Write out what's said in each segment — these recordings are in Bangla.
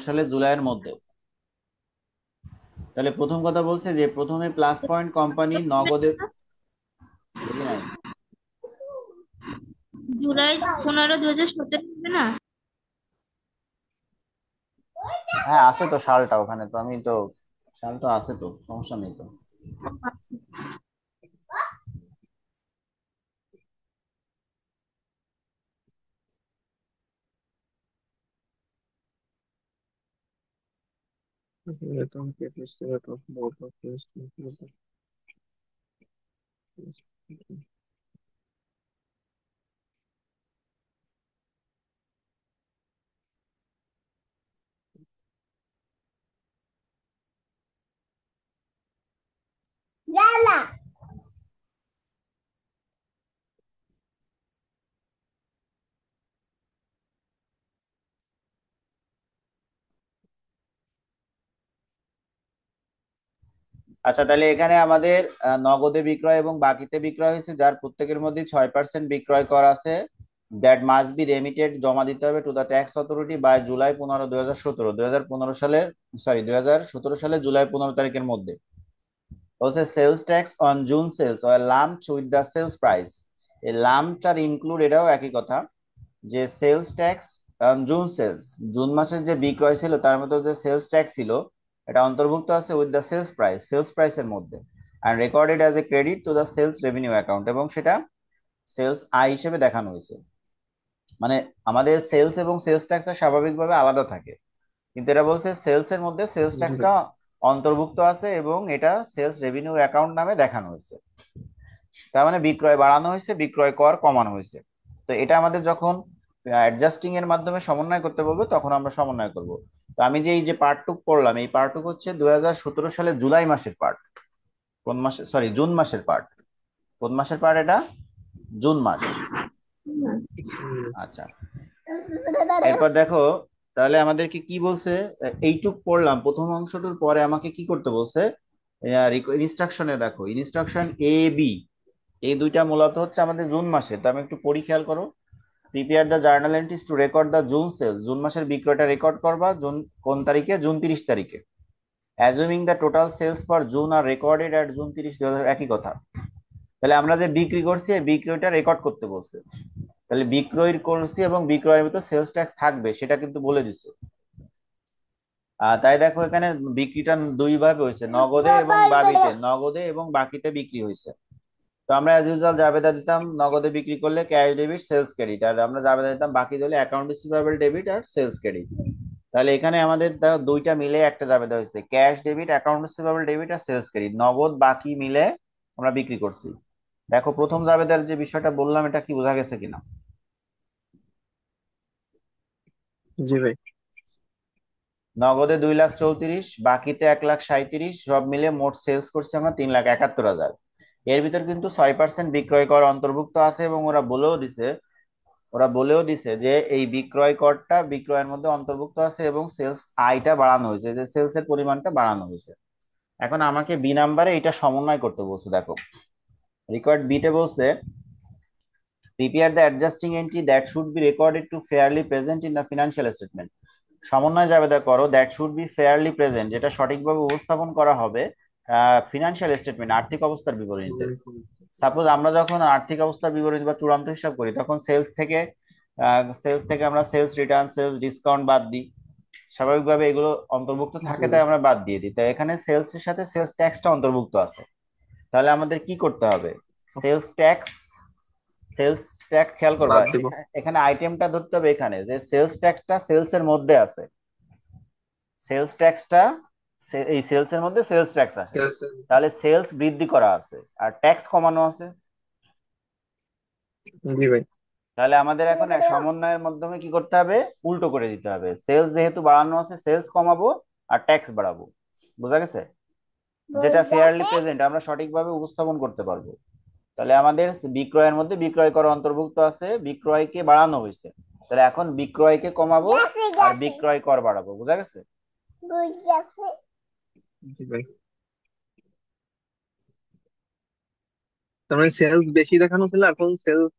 সালে জুলাইয়ের মধ্যে। তাহলে প্রথম কথা বলছে যে প্রথমে প্লাস পয়েন্ট কোম্পানি নগদে বুঝি নাই। জুলাই 15 2017 হবে না? হ্যাঁ আছে তো সালটা ওখানে, তো আমি তো সালটা আছে তো, সমস্যা নেই তো। আচ্ছা। Então, que é isso? Eu tô voltando aqui, isso aqui. আচ্ছা, তাহলে এখানে আমাদের নগদে বিক্রয় এবং বাকিতে বিক্রয় হয়েছে, যার প্রত্যেকের মধ্যে 6% বিক্রয় কর আছে। দ্যাট মাস্ট বি রেমিটেড, জমা দিতে হবে to the tax authority by July 15 2017, 2017 সালের, সরি 2017 সালে জুলাই 15 তারিখের মধ্যে। বলছে sales tax on June sales or lumped with the sales price. এই লাম্পড আর ইনক্লুড এটাও একই কথা, যে sales tax on June sales, June মাসের যে বিক্রয় ছিল তার মধ্যে যে সেলস ট্যাক্স ছিল এটা অন্তর্ভুক্ত আছে with the sales price, sales প্রাইসের মধ্যে, and recorded as a credit to the sales revenue account, এবং সেটা সেলস আয় হিসেবে দেখানো হয়েছে। মানে আমাদের সেলস এবং সেলস ট্যাক্সটা স্বাভাবিকভাবে আলাদা থাকে, কিন্তু এটা বলছে সেলস এর মধ্যে সেলস ট্যাক্সটা অন্তর্ভুক্ত আছে এবং এটা সেলস রেভিনিউ অ্যাকাউন্ট নামে দেখানো হয়েছে। তার মানে বিক্রয় বাড়ানো হয়েছে, বিক্রয় কর কমানো হয়েছে। তো এটা আমাদের যখন অ্যাডজাস্টিং এর মাধ্যমে সমন্বয় করতে বলবো তখন আমরা সমন্বয় করব। তো আমি যে এই যে পার্টটুক পড়লাম, এই পার্টটুক হচ্ছে 2017 সালে জুলাই মাসের পার্ট। কোন মাসে, সরি জুন মাসের পার্ট। কোন মাসের পার্ট এটা? জুন মাস। আচ্ছা, এরপর দেখো, তাহলে আমাদেরকে কি বলছে? এইটুক পড়লাম প্রথম অংশটার পরে আমাকে কি করতে বলছে? ইনস্ট্রাকশনে দেখো, ইনস্ট্রাকশন এ বি, এই দুইটা মূলত হচ্ছে আমাদের জুন মাসে। তো আমি একটু পড়ি, খেয়াল করো। Prepare the journal entries to record the June sales, June মাসের বিক্রয়টা রেকর্ড করবা। জুন কোন তারিখে? জুন 30 তারিখে। Assuming the total sales for June are recorded at June 30, 2000, একই কথা। তাহলে আমরা যে বিক্রি করছি এই বিক্রয়টা রেকর্ড করতে বলছে। তাহলে বিক্রয় করছি এবং বিক্রয়ের ভিতর সেলস ট্যাক্স থাকবে সেটা কিন্তু বলে দিছে। তাই দেখো এখানে বিক্রিটা দুই ভাবে হয়েছে, নগদে এবং বাকিতে, নগদে এবং বাকিতে বিক্রি হয়েছে। তো আমরা অ্যাজ ইউজুয়াল জাবেদা দিতাম নগদে বিক্রি করলে ক্যাশ ডেবিট সেলস ক্রেডিট, আর আমরা জাবেদা দিতাম বাকি দিলে অ্যাকাউন্ট রিসিভেবল ডেবিট আর সেলস ক্রেডিট। তাহলে এখানে আমাদের দেখো দুইটা মিলে একটা জাবেদা হয়েছে, cash debit, account receivable debit আর সেলস ক্রেডিট, নগদ বাকি মিলে আমরা বিক্রি করছি। দেখো প্রথম জাবেদার যে বিষয়টা বললাম এটা কি বোঝা গেছে কিনা? জি ভাই। নগদে 2,34,000, বাকিতে 1,37,000, সব মিলে মোট সেলস করছি আমরা 3,71,000। এর ভিতর কিন্তু 6% বিক্রয় কর অন্তর্ভুক্ত আছে, এবং ওরা বলেও দিছে যে এই বিক্রয় করটা বিক্রয়ের মধ্যে অন্তর্ভুক্ত আছে এবং সেলস আয়টা বাড়ানো হয়েছে, যে সেলস এর পরিমাণটা বাড়ানো হয়েছে। এখন আমাকে বি নাম্বারে এটা সমন্বয় করতে বলছে। দেখো রিকোয়ার্ড বিতে বলছে prepare the adjusting entry that should be recorded to fairly present in the financial statement. সমন্বয় জাবেদা করো that should be fairly present, যেটা সঠিকভাবে উপস্থাপন করা হবে ফিনান্সিয়াল স্টেটমেন্ট, আর্থিক অবস্থার বিবরণীতে। সাপোজ আমরা যখন আর্থিক অবস্থার বিবরণী বা চূড়ান্ত হিসাব করি তখন সেলস থেকে আমরা সেলস রিটার্ন, সেলস ডিসকাউন্ট বাদ দিই। স্বাভাবিকভাবে এগুলো অন্তর্ভুক্ত থাকে তাই আমরা বাদ দিয়ে দিই, তাই এখানে সেলস এর সাথে সেলস ট্যাক্সটা অন্তর্ভুক্ত আছে। তাহলে আমাদের কি করতে হবে? সেলস ট্যাক্স, সেলস ট্যাক্স খেয়াল করবা, বাদ দিব। এখানে আইটেমটা ধরতে হবে, এখানে যে সেলস ট্যাক্সটা সেলস এর মধ্যে আছে, সেলস ট্যাক্সটা এই সেলস এর মধ্যে সেলস ট্যাক্স আসে। তাহলে সেলস বৃদ্ধি করা আছে আর ট্যাক্স কমানো আছে। জি ভাই। তাহলে আমাদের এখন এক সমন্বয়ের মাধ্যমে কি করতে হবে? উল্টো করে দিতে হবে, সেলস যেহেতু বাড়ানো আছে সেলস কমাবো আর ট্যাক্স বাড়াবো। বোঝা গেছে? যেটা ফেয়ারলি প্রেজেন্ট আমরা সঠিকভাবে উপস্থাপন করতে পারবো। তাহলে আমাদের বিক্রয়ের মধ্যে বিক্রয় কর অন্তর্ভুক্ত আছে, বিক্রয়কে বাড়ানো হয়েছে, তাহলে এখন বিক্রয়কে কমাবো আর বিক্রয় কর বাড়াবো। বোঝা গেছে? জি ভাই। তার মানে সেলস বেশি দেখানো ছিল, এখন সেলস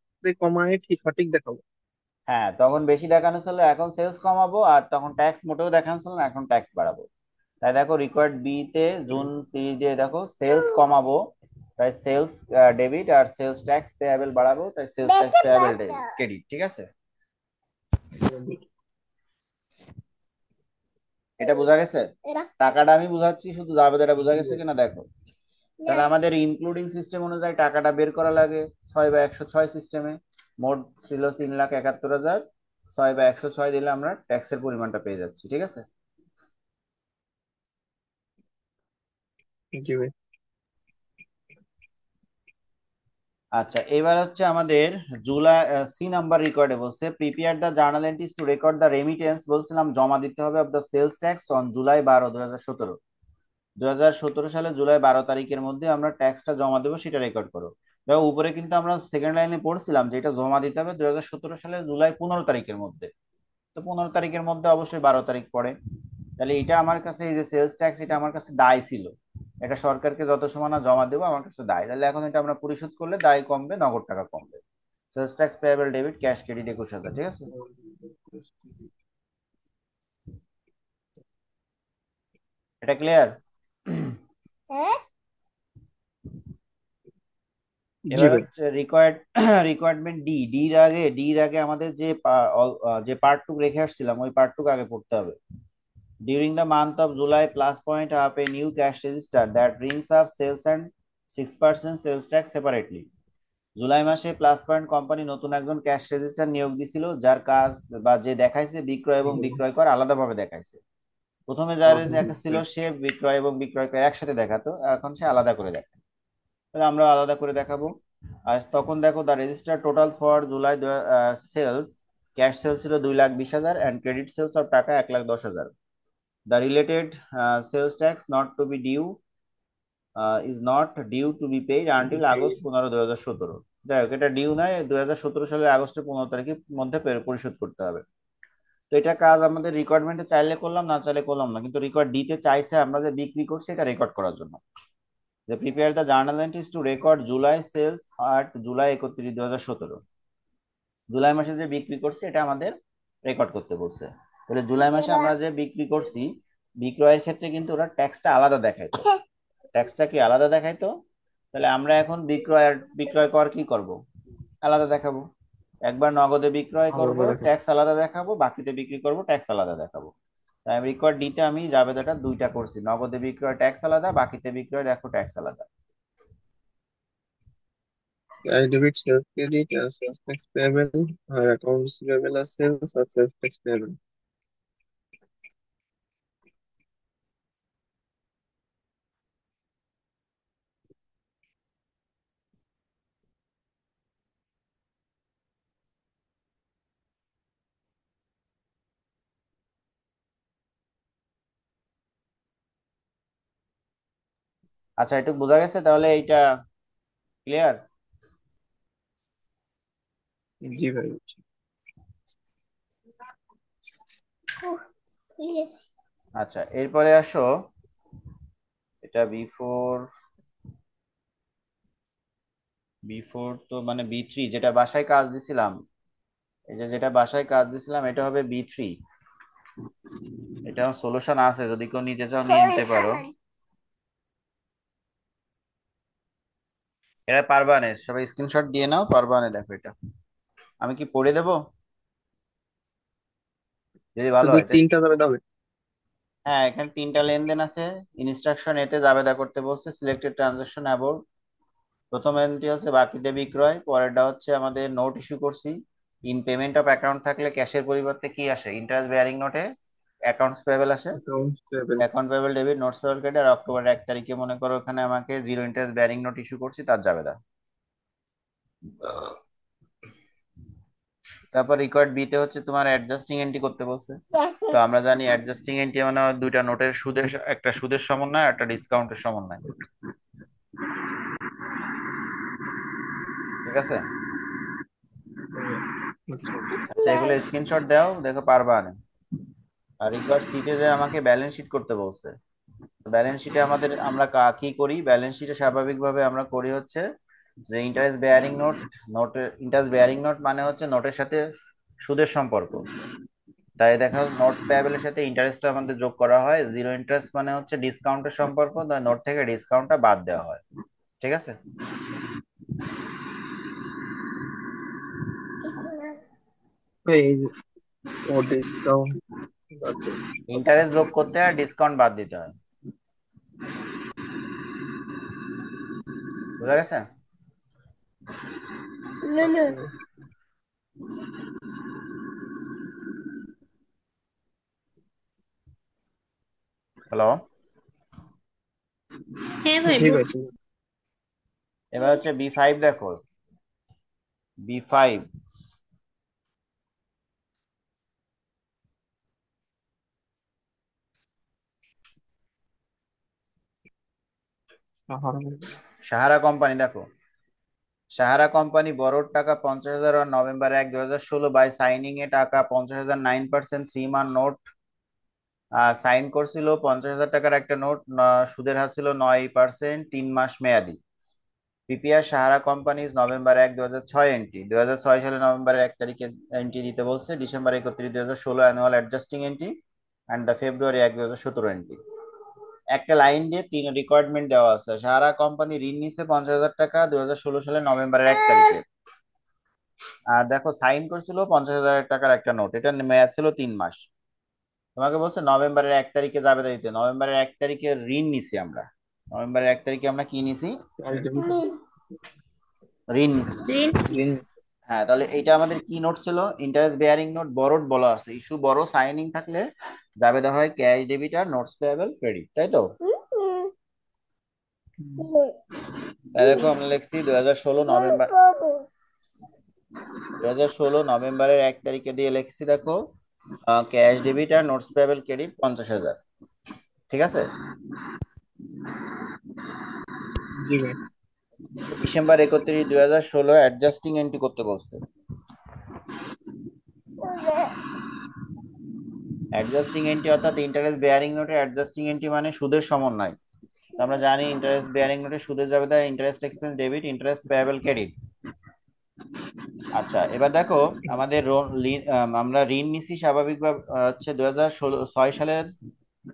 কমায় ঠিক সঠিক দেখাবো। হ্যাঁ, তখন বেশি দেখানো ছিল, এখন সেলস কমাবো, আর তখন ট্যাক্স মোটেও দেখানো ছিল না, এখন ট্যাক্স বাড়াবো। তাই দেখো রিকোয়ার্ড বি তে জুন 30 দিয়ে দেখো সেলস কমাবো, তাই সেলস ডেবিট, আর সেলস ট্যাক্স পেয়াবেল বাড়াবো, তাই সেলস ট্যাক্স পেয়াবেল ক্রেডিট। ঠিক আছে, এটা বোঝা গেছে? টাকাটা আমি বুঝাচ্ছি, শুধু জাবেদাটা বোঝা গেছে কিনা দেখো। তাহলে আমাদের ইনক্লুডিং সিস্টেম অনুযায়ী টাকাটা বের করা লাগে 6/106 সিস্টেমে। মোট ছিল 3,71,000, 6/106 দিলে আমরা ট্যাক্সের পরিমাণটা পেয়ে যাচ্ছি। ঠিক আছে। জি ভাই। আচ্ছা, এবার হচ্ছে আমাদের জুলাই সি নাম্বার রেকর্ডে বলছে prepare the journal entries to record the remittance, বলছিলাম জমা দিতে হবে of the sales tax on July 12, 2017। 2017 সালে জুলাই 12 তারিখের মধ্যে আমরা ট্যাক্সটা জমা দেবো, সেটা রেকর্ড করো। দেখো উপরে কিন্তু আমরা সেকেন্ড লাইনে পড়ছিলাম যে এটা জমা দিতে হবে 2017 সালে জুলাই 15 তারিখের মধ্যে। তো 15 তারিখের মধ্যে অবশ্যই 12 তারিখ পড়ে। তাহলে এটা আমার কাছে, এই যে সেলস ট্যাক্স, এটা আমার কাছে দায় ছিল। এটা সরকারকে যত সময় না জমা দেবো আমার কাছে দায়, তাহলে এখন এটা আমরা পরিশোধ করলে দায় কমবে, নগদ টাকা কমবে। Sales tax payable debit, cash credit 21,000। ঠিক আছে, এটা ক্লিয়ার? জি এবার ভাই। হচ্ছে রিকোয়ারমেন্ট ডির আগে আমাদের যে যে পার্টটুকু রেখে আসছিলাম ওই পার্টটুকু আগে পড়তে হবে। During the month of July, Plus Point up a new cash register that brings up sales and 6% sales tax separately. July মাসে প্লাস পয়েন্ট কোম্পানি নতুন একজন ক্যাশ রেজিস্টার নিয়োগ দিছিল, যার কাজ বা যে দেখাইছে বিক্রয় এবং বিক্রয় কর আলাদাভাবে দেখাইছে। প্রথমে যার দেখাচ্ছিল সে বিক্রয় এবং বিক্রয় কর একসাথে দেখাতো, এখন সে আলাদা করে দেখায়। তাহলে আমরা আলাদা করে দেখাবো। আর তখন দেখো the register total for July sales, cash sales ছিল 2,20,000 and ক্রেডিট সেলস অফ টাকা 1,10,000। The related sales tax not to be due is not due to be paid until August 15, 2017। যাই হোক, এটা ডিউ নয়, 2017 সালের আগস্টের 15 তারিখের মধ্যে পরিশোধ করতে হবে। তো এটা কাজ আমাদের রিকোয়ারমেন্টে চাইলে করলাম, না চাইলে করলাম না, কিন্তু রেকর্ড দিতে চাইছে আমরা যে বিক্রি করছি এটা রেকর্ড করার জন্য। যে prepare the journal entries to record July sales আর জুলাই 31, 2017। জুলাই মাসে যে বিক্রি করছি এটা আমাদের রেকর্ড করতে বলছে। তাহলে জুলাই মাসে আমরা যে বিক্রি করছি, বিক্রয়ের ক্ষেত্রে কিন্তু ওরা ট্যাক্সটা আলাদা দেখাইতো। ট্যাক্সটা কি আলাদা দেখাইতো? তাহলে আমরা এখন বিক্রয় কর কি করব? আলাদা দেখাবো। একবার নগদে বিক্রয় করব, আলাদা দেখো। ট্যাক্স আলাদা দেখাবো, বাকিতে বিক্রি করব, ট্যাক্স আলাদা দেখাবো। তাই আমি রেকর্ড ডিতে আমি জাবেদাটা দুইটা করছি, নগদে বিক্রয় ট্যাক্স আলাদা, বাকিতে বিক্রয় দেখো ট্যাক্স আলাদা। I debit sales credit and sales tax payable, or accounts payable as sales or sales tax payable. আচ্ছা, একটু বোঝা গেছে তাহলে? এইটা ক্লিয়ার? জি ভাই। আচ্ছা, এরপরে আসো, এটা বিফোর, বিফোর তো মানে বি3, যেটা বাসায় কাজ দিছিলাম, এই যে যেটা বাসায় কাজ দিছিলাম এটা হবে বি3। এটা সলিউশন আছে, যদি কেউ নিতে চাও নিয়ে নিতে পারো। এটা পারবানে, সবাই স্ক্রিনশট দিয়ে নাও, পারবানে দেখো এটা। আমি কি পড়ে দেবো যদি ভালো শুধু হয় তাই? তিনটা যাবে দাবে। হ্যাঁ, এখানে 3টা লেনদেন আছে। ইনস্ট্রাকশন এতে জাবেদা করতে বলছে সিলেক্টেড ট্রানজাকশন অ্যাবাউট। প্রথম এন্ট্রি হচ্ছে বাকিতে বিক্রয়, পরেরটা হচ্ছে আমাদের নোট ইস্যু করছি। ইন পেমেন্ট অফ অ্যাকাউন্ট থাকলে ক্যাশের পরিবর্তে কি আসে? ইন্টারেস্ট বেয়ারিং নোটে অ্যাকাউন্টস পেয়েবল আসে। Accounts payable. Account payable debit, notes payable credit. আর অক্টোবর 1 তারিখে মনে করো ওখানে আমাকে zero interest bearing note issue করছি, তার জাবেদা। তারপর রিকোয়ার্ড বি তে হচ্ছে তোমার অ্যাডজাস্টিং এন্ট্রি করতে বলছে। তো আমরা জানি অ্যাডজাস্টিং এন্ট্রি মানে দুইটা নোটের সুদের, একটা সুদের সমন্বয় আর একটা ডিসকাউন্টের সমন্বয়। ঠিক আছে, আচ্ছা। আচ্ছা এগুলো স্ক্রিনশট দাও, দেখো পারবা না। আর রিকোয়ার্ড শিটে যে আমাকে ব্যালেন্স শিট করতে বলছে। ব্যালেন্স শিটে আমাদের আমরা কি করি? ব্যালেন্স শিটে স্বাভাবিকভাবে আমরা করি হচ্ছে যে ইন্টারেস্ট বেয়ারিং নোট, নোটের ইন্টারেস্ট বেয়ারিং নোট মানে হচ্ছে নোটের সাথে সুদের সম্পর্ক। তাই দেখো নোট পেয়াবলের সাথে ইন্টারেস্ট আমাদের যোগ করা হয়, জিরো ইন্টারেস্ট মানে হচ্ছে ডিসকাউন্টের সম্পর্ক, তাই নোট থেকে ডিসকাউন্টটা বাদ দেওয়া হয়। ঠিক আছে। এই ও ডিসকাউন্ট বাদে ইন্টারেস্ট যোগ করতে হয়, ডিসকাউন্ট বাদ দিতে হয়। বুঝা গেছে? হ্যালো। হ্যাঁ ভাই ঠিক বুঝছি। আছে। এবার হচ্ছে B5 দেখো, B5। সাহারা কোম্পানি দেখো, সাহারা কোম্পানি বড়োর টাকা 50,000 আর নভেম্বর 1, 2016 বাই সাইনিং এ টাকা 50,000 9% 3 মান্থ নোট সাইন করছিল। 50,000 টাকার একটা নোট, সুদের হার ছিল 9%, 3 মাস মেয়াদি। PPR Sahara companies November 1, 2006 entry, 2006 সালে নভেম্বর 1 তারিখে এন্ট্রি দিতে বলছে, December 31, 2016 annual adjusting entry, and the February 1, 2017 entry. একটা লাইন দিয়ে তিন রিকোয়ারমেন্ট দেওয়া আছে। সাহারা কোম্পানি ঋণ নিচ্ছে 50,000 টাকা 2016 সালে নভেম্বর 1 তারিখে। আর দেখো সাইন করছিল 50,000 টাকার একটা নোট, এটা মেয়াদ ছিল 3 মাস। তোমাকে বলছে নভেম্বরের 1 তারিখে যাবে দিতে, নভেম্বরের 1 তারিখে ঋণ নিছি আমরা। নভেম্বরের 1 তারিখে আমরা কি নিছি? ঋণ। ঋণ। ঋণ। হ্যাঁ, তাহলে এইটা আমাদের কি নোট ছিল? ইন্টারেস্ট বেয়ারিং নোট, বড় বলা আছে, ইস্যু বড়, সাইনিং থাকলে যাবে দেওয়া হয় ক্যাশ ডেবিট আর নোটস পেয়েবল ক্রেডিট, তাই তো? তাই দেখো আমরা লিখছি 2016 নভেম্বরের 1 তারিখে দিয়ে লিখছি দেখো, ক্যাশ ডেবিট আর নোটস পেয়েবল ক্রেডিট 50,000। ঠিক আছে। জি ভাই। December 31, 2016 অ্যাডজাস্টিং এন্ট্রি করতে বলছে। অ্যাডজাস্টিং এন্ট্রি অর্থাৎ ইন্টারেস্ট বেয়ারিং নোটে অ্যাডজাস্টিং এন্ট্রি মানে সুদের সমন্বয়। তো আমরা জানি ইন্টারেস্ট বেয়ারিং নোটে সুদের যাবে দেয় interest expense debit, interest payable credit. আচ্ছা, এবার দেখো আমাদের আমরা ঋণ নিছি স্বাভাবিকভাবে হচ্ছে 2006 সালের,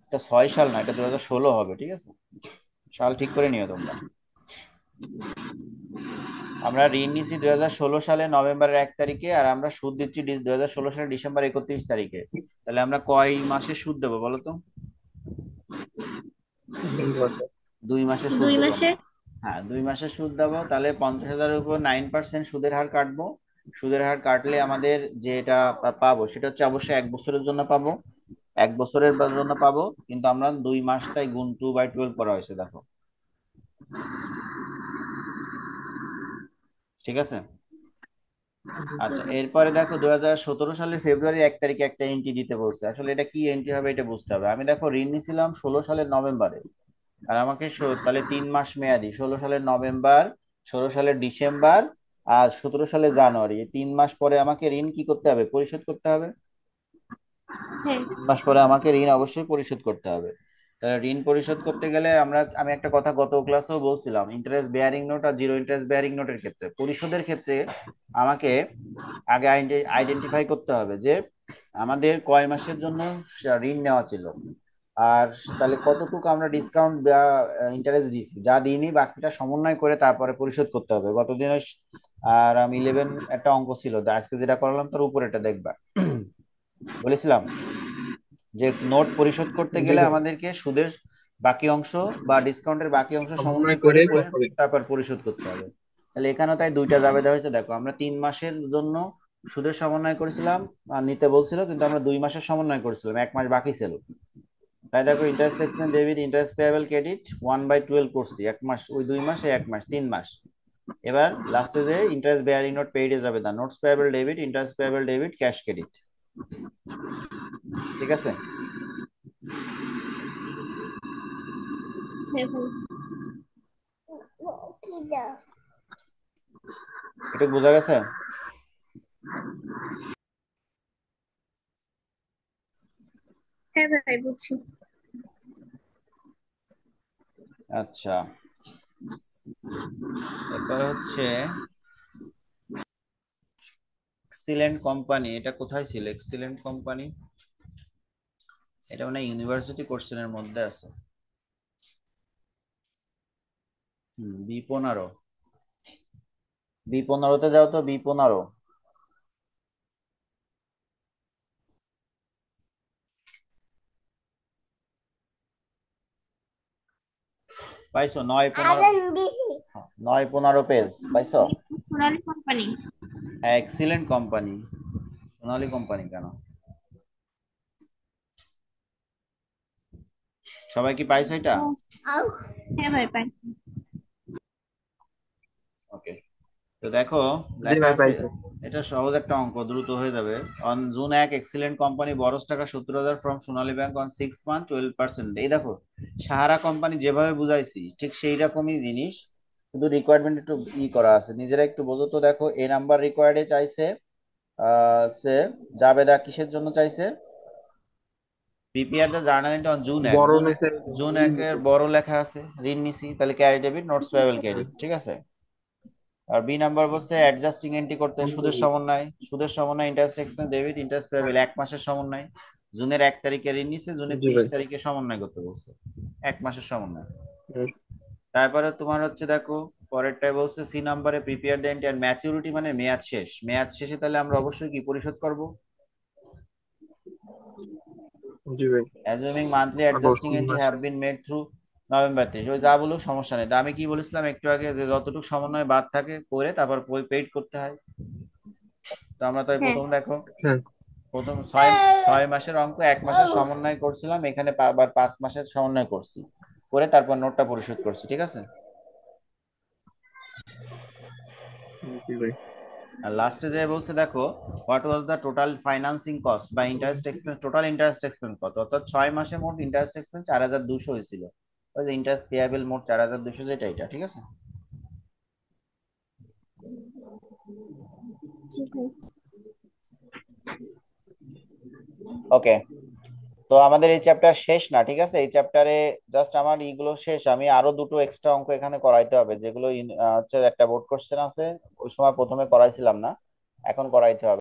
এটা 6 সাল না, এটা 2016 হবে। ঠিক আছে, সাল ঠিক করে নিও তোমরা। আমরা ঋণ নিছি 2016 সালে নভেম্বরের 1 তারিখে, আর আমরা সুদ দিচ্ছি 2016 সালে December 31 তারিখে। তাহলে আমরা কয় মাসে সুদ দেবো বলো তো? 2 মাসের সুদ দুই দেবো মাসে। আমরা। হ্যাঁ, 2 মাসের সুদ দেবো। তাহলে 50,000-এর উপর 9% সুদের হার কাটবো। সুদের হার কাটলে আমাদের যেটা পাবো সেটা হচ্ছে অবশ্যই 1 বছরের জন্য পাবো, 1 বছরের জন্য পাবো, কিন্তু আমরা 2 মাস তাই গুণ 2/12 করা হয়েছে দেখো। ঠিক আছে। আচ্ছা, এরপরে দেখো 2017 সালের February 1 তারিখে একটা এন্ট্রি দিতে বলছে। আসলে এটা কি এন্ট্রি হবে এটা বুঝতে হবে। আমি দেখো ঋণ নিয়েছিলাম 16 সালের নভেম্বরে, আর আমাকে তাহলে 3 মাস মেয়াদি, 16 সালের নভেম্বর, 16 সালের ডিসেম্বর, আর 17 সালের জানুয়ারি, এই 3 মাস পরে আমাকে ঋণ কি করতে হবে? পরিশোধ করতে হবে। হ্যাঁ। 3 মাস পরে আমাকে ঋণ অবশ্যই পরিশোধ করতে হবে। তাহলে ঋণ পরিশোধ করতে গেলে আমি একটা কথা গত ক্লাসেও বলছিলাম, ইন্টারেস্ট বেয়ারিং নোট আর জিরো ইন্টারেস্ট বেয়ারিং নোটের ক্ষেত্রে পরিশোধের ক্ষেত্রে আমাকে আগে আইডেন্টিফাই করতে হবে যে আমাদের কয় মাসের জন্য ঋণ নেওয়া ছিল, আর তাহলে কতটুকু আমরা ডিসকাউন্ট বা ইন্টারেস্ট দিছি, যা দিইনি বাকিটা সমন্বয় করে তারপরে পরিশোধ করতে হবে। গতদিন আর আমি 11 একটা অঙ্ক ছিল, আজকে যেটা করলাম তার উপরে এটা দেখবা। বলেছিলাম যে নোট পরিশোধ করতে জি গেলে ভাই। আমাদেরকে সুদের বাকি অংশ বা ডিসকাউন্টের বাকি অংশ সমন্বয় সমন্বয় করে করে তারপরে। তারপর পরিশোধ করতে হবে। তাহলে এখানেও তাই দুইটা যাবে দেওয়া হয়েছে দেখো, আমরা 3 মাসের জন্য সুদের সমন্বয় করেছিলাম আর নিতে বলছিল, কিন্তু আমরা 2 মাসের সমন্বয় করেছিলাম, 1 মাস বাকি ছিল। তাই দেখো interest expense debit, interest payable credit 1/12 করছি, 1 মাস, ওই 2 মাস, 1 মাস, 3 মাস। এবার লাস্টে যে ইন্টারেস্ট বেয়ারিং নোট পেইডে যাবে না, notes payable debit, interest payable debit, cash credit. ঠিক আছে। হ্যাঁ ভাই। এটা বোঝা গেছে? হ্যাঁ ভাই বুঝছি। আচ্ছা, এরপরে হচ্ছে এক্সিলেন্ট কোম্পানি, এটা কোথায় ছিল এক্সিলেন্ট কোম্পানি? এটা মানে ইউনিভার্সিটি কোশ্চেনের মধ্যে আছে। B15, B15-তে যাও তো, B15। পাইছো? 9-15 পেজ পাইছো? সোনালী কোম্পানি। হ্যাঁ, এক্সিলেন্ট কোম্পানি, সোনালী কোম্পানি কেন? সবাই কি পাইছো এটা? হ্যাঁ ভাই পাইছি। ওকে, তো দেখো জি লেখা ভাই আছে, পাইছে। এটা সহজ একটা অঙ্ক, দ্রুত হয়ে যাবে। অন জুন 1, এক্সিলেন্ট কোম্পানি বরস টাকা 70,000 from Sonali bank on 6 month 12%। এই দেখো সাহারা কোম্পানি যেভাবে বুঝাইছি ঠিক সেই রকমই জিনিস, শুধু রিকোয়ারমেন্ট একটু করা আছে, নিজেরা একটু বোঝো তো। দেখো এ নাম্বার রিকোয়ার্ডে চাইছে সে জাবেদা কিসের জন্য চাইছে? Prepare the journal on June 1, বড় জুন মেসের জুন ঋণ একের নিতে। বড় লেখা আছে ঋণ নিছি, তাহলে carry debit notes payable carry, ঠিক আছে। আর বি নাম্বার বলছে অ্যাডজাস্টিং এন্ট্রি করতে, সুদের সমন্বয়, সুদের সমন্বয় interest expense debit interest payable 1 মাসের সমন্বয়, জুনের 1 তারিখে ঋণ নিচ্ছে, জুনের জি 30 ভাই। তারিখে সমন্বয় করতে বলছে, 1 মাসের সমন্বয়। হুম, তারপরে তোমার হচ্ছে দেখো পরেরটাই বলছে সি নাম্বারে প্রিপেয়ার দ্য এন্ড ম্যাচুরিটি মানে মেয়াদ শেষ, মেয়াদ শেষে তাহলে আমরা অবশ্যই কি পরিশোধ করব? জি ভাই। Assuming monthly August adjusting entry have মাসে। বিন মেড থ্রু নভেম্বর 30, ওই যা বলুক সমস্যা নেই। তা আমি কি বলেছিলাম একটু আগে, যে যতটুকু সমন্বয় বাদ থাকে করে তারপর পেইড করতে হয়। তো আমরা তো হ্যাঁ। প্রথম দেখো, হ্যাঁ। প্রথম 6 মাসের অঙ্ক 1 মাসের সমন্বয় করছিলাম, এখানে আবার 5 মাসের সমন্বয় করছি, করে তারপর নোটটা পরিশোধ করছি, ঠিক আছে। জি ভাই। আর লাস্টে যে বলছে দেখো what was the total financing cost বা interest expense, total interest expense কত, অর্থাৎ 6 মাসে মোট ইন্টারেস্ট এক্সপেন্স 4,200 হয়েছিল। ওই যে ইন্টারেস্ট পেয়াবেল মোট 4,200, যেটা এটা, ঠিক আছে। জি ভাই। ওকে, তো আমাদের এই চ্যাপ্টার শেষ না, ঠিক আছে। এই চ্যাপ্টারে জাস্ট আমার ইগুলো শেষ, আমি আরো দুটো এক্সট্রা অঙ্ক এখানে করাইতে হবে, যেগুলো হচ্ছে একটা বোর্ড কোশ্চেন আছে, ওই সময় প্রথমে করাইছিলাম না, এখন করাইতে হবে।